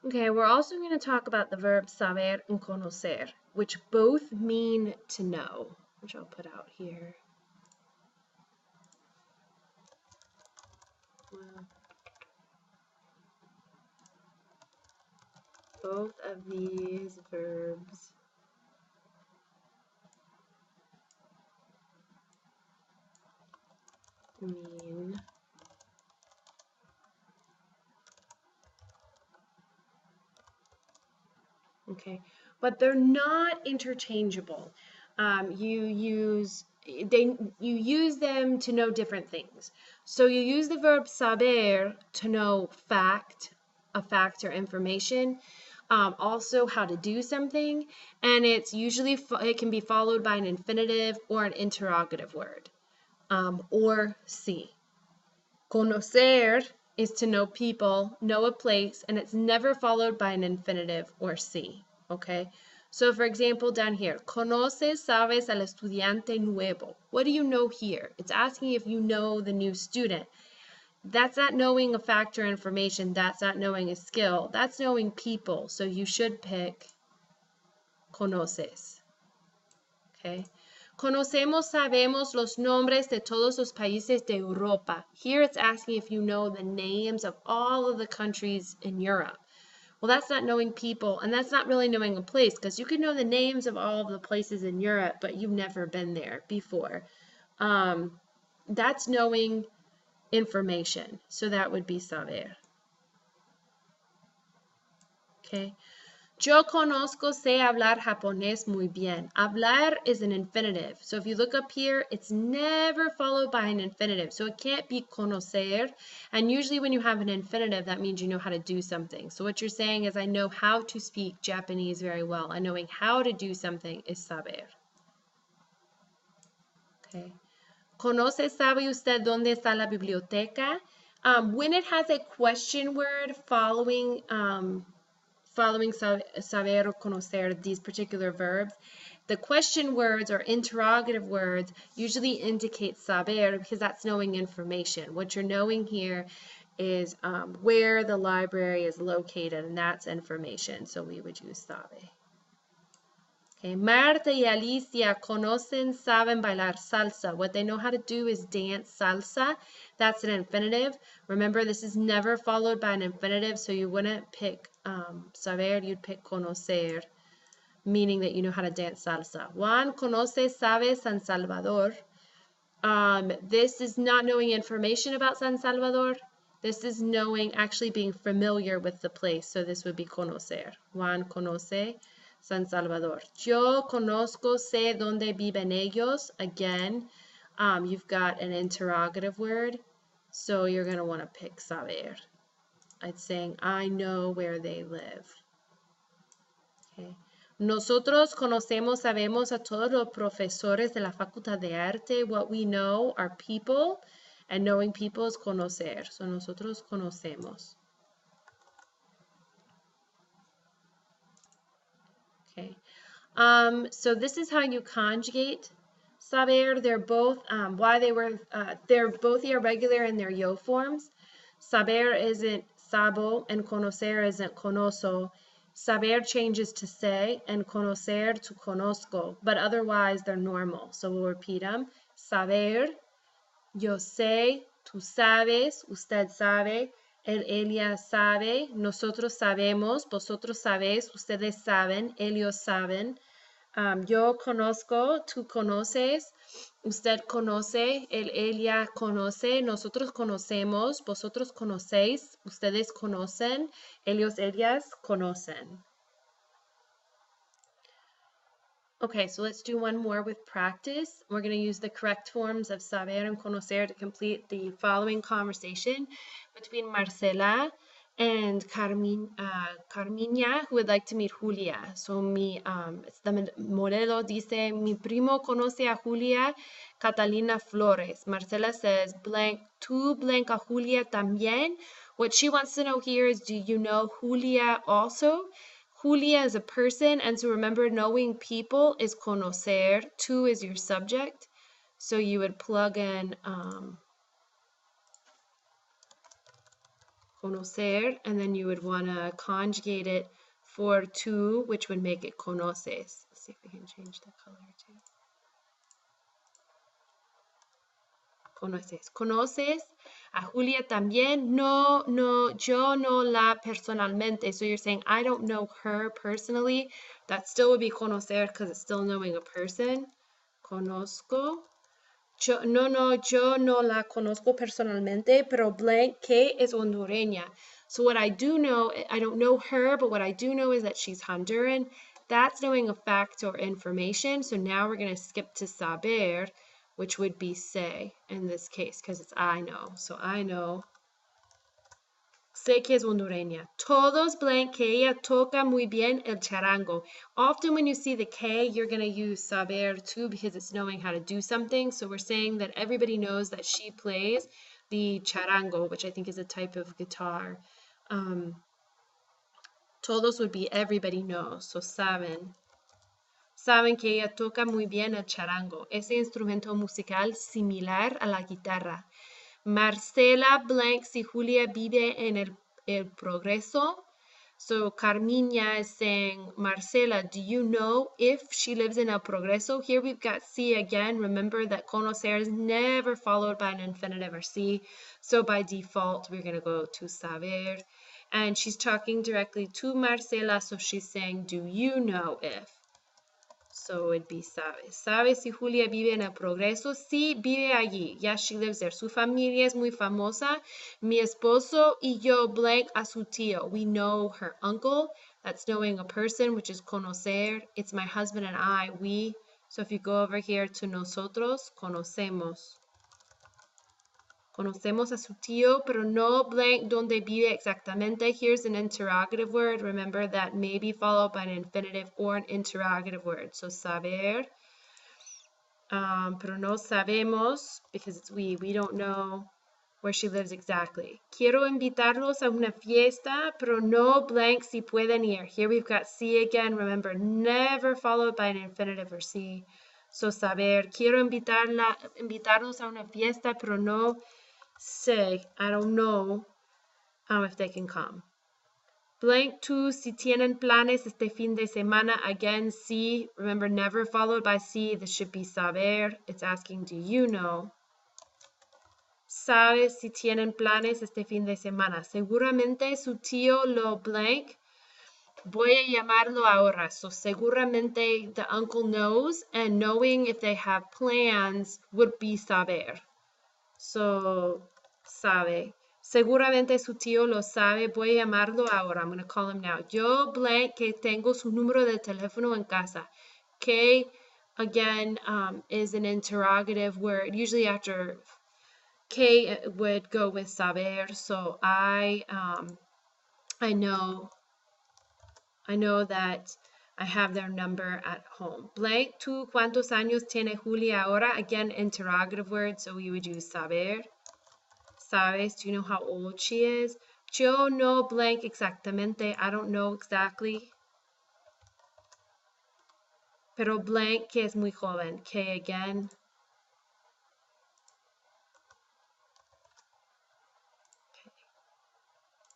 Okay, we're also going to talk about the verbs saber and conocer, which both mean to know, which I'll put out here. Well, both of these verbs mean okay, but they're not interchangeable. You use them to know different things. So you use the verb saber to know a fact or information, also how to do something, and it can be followed by an infinitive or an interrogative word, or see. Conocer is to know people, know a place, and it's never followed by an infinitive or see, okay? So for example, down here, conoces, sabes al estudiante nuevo. What do you know here? It's asking if you know the new student. That's not knowing a fact or information. That's not knowing a skill. That's knowing people. So you should pick conoces, okay? Conocemos, sabemos los nombres de todos los países de Europa. Here it's asking if you know the names of all of the countries in Europe. Well, that's not knowing people, and that's not really knowing a place, because you could know the names of all of the places in Europe, but you've never been there before. That's knowing information, so that would be saber. Okay. Yo conozco, sé hablar japonés muy bien. Hablar is an infinitive. So if you look up here, it's never followed by an infinitive. So it can't be conocer. And usually when you have an infinitive, that means you know how to do something. So what you're saying is, I know how to speak Japanese very well. And knowing how to do something is saber. Okay. ¿Conoce, sabe usted dónde está la biblioteca? When it has a question word following saber or conocer, these particular verbs, the question words or interrogative words usually indicate saber, because that's knowing information. What you're knowing here is where the library is located, and that's information. So we would use sabe. Okay. Marta y Alicia conocen, saben bailar salsa. What they know how to do is dance salsa. That's an infinitive. Remember, this is never followed by an infinitive, so you wouldn't pick saber, you'd pick conocer, meaning that you know how to dance salsa. Juan conoce, sabe San Salvador. This is not knowing information about San Salvador. This is knowing, actually being familiar with the place. So this would be conocer. Juan conoce San Salvador. Yo conozco, sé dónde viven ellos. Again, you've got an interrogative word, so you're going to want to pick saber. It's saying, I know where they live. Okay. Nosotros conocemos, sabemos a todos los profesores de la Facultad de Arte. What we know are people, and knowing people is conocer. So nosotros conocemos. Okay. So this is how you conjugate saber. They're both they're both irregular in their yo forms. Saber isn't sabo and conocer isn't conoso. Saber changes to sé and conocer to conozco, but otherwise they're normal. So we'll repeat them. Saber, yo sé, tú sabes, usted sabe, ella sabe, nosotros sabemos, vosotros sabéis, ustedes saben, ellos saben. Yo conozco, tú conoces, usted conoce, ella conoce, nosotros conocemos, vosotros conocéis, ustedes conocen, ellos, ellas conocen. Okay, so let's do one more with practice. We're going to use the correct forms of saber and conocer to complete the following conversation between Marcela and Carmiña, who would like to meet Julia. So the modelo dice, mi primo conoce a Julia Catalina Flores. Marcela says, blank, tú blanca Julia también. What she wants to know here is, do you know Julia also? Julia is a person, and so remember, knowing people is conocer. Tú is your subject, so you would plug in conocer, and then you would want to conjugate it for tú, which would make it conoces. Let's see if we can change the color too. Conoces. Conoces a Julia también. No, yo no la personalmente. So you're saying, I don't know her personally. That still would be conocer because it's still knowing a person. Conozco. Yo no la conozco personalmente, pero blank que es hondureña. So what I do know, I don't know her, but what I do know is that she's Honduran. That's knowing a fact or information. So now we're going to skip to saber, which would be say in this case, because it's I know. So I know. Sé que es hondureña. Todos blank que ella toca muy bien el charango. Often when you see the K, you're going to use saber too because it's knowing how to do something. So we're saying that everybody knows that she plays the charango, which I think is a type of guitar. Todos would be everybody knows. So saben. Saben que ella toca muy bien el charango. Ese instrumento musical similar a la guitarra. Marcela blank si Julia vive en el progreso. So Carmiña is saying, Marcela, do you know if she lives in el progreso? Here we've got si again. Remember that conocer is never followed by an infinitive or si. So by default, we're going to go to saber. And she's talking directly to Marcela. So she's saying, do you know if? So it'd be sabe. Sabe si Julia vive en el progreso. Sí, vive allí. Yes, she lives there. Su familia es muy famosa. Mi esposo y yo blank a su tío. We know her uncle. That's knowing a person, which is conocer. It's my husband and I. We. So if you go over here to nosotros, conocemos. Conocemos a su tío, pero no blank donde vive exactamente. Here's an interrogative word. Remember that may be followed by an infinitive or an interrogative word. So saber, pero no sabemos because it's we. We don't know where she lives exactly. Quiero invitarlos a una fiesta, pero no blank si pueden ir. Here we've got si again. Remember, never followed by an infinitive or si. So saber, quiero invitarlos a una fiesta, pero no say, I don't know if they can come. Blank tú, si tienen planes este fin de semana, again, si, remember, never followed by si, this should be saber. It's asking, do you know? Sabes si tienen planes este fin de semana. Seguramente su tío lo blank. Voy a llamarlo ahora. So seguramente the uncle knows, and knowing if they have plans would be saber. So sabe. Seguramente su tío lo sabe. Voy a llamarlo ahora. I'm going to call him now. Yo blank que tengo su número de teléfono en casa. Que, again, is an interrogative word. Usually after que would go with saber. So I know that I have their number at home. Blank, ¿tú cuántos años tiene Julia ahora? Again, interrogative word, so we would use saber. Sabes, do you know how old she is? Yo no blank exactamente. I don't know exactly. Pero blank que es muy joven. Que again,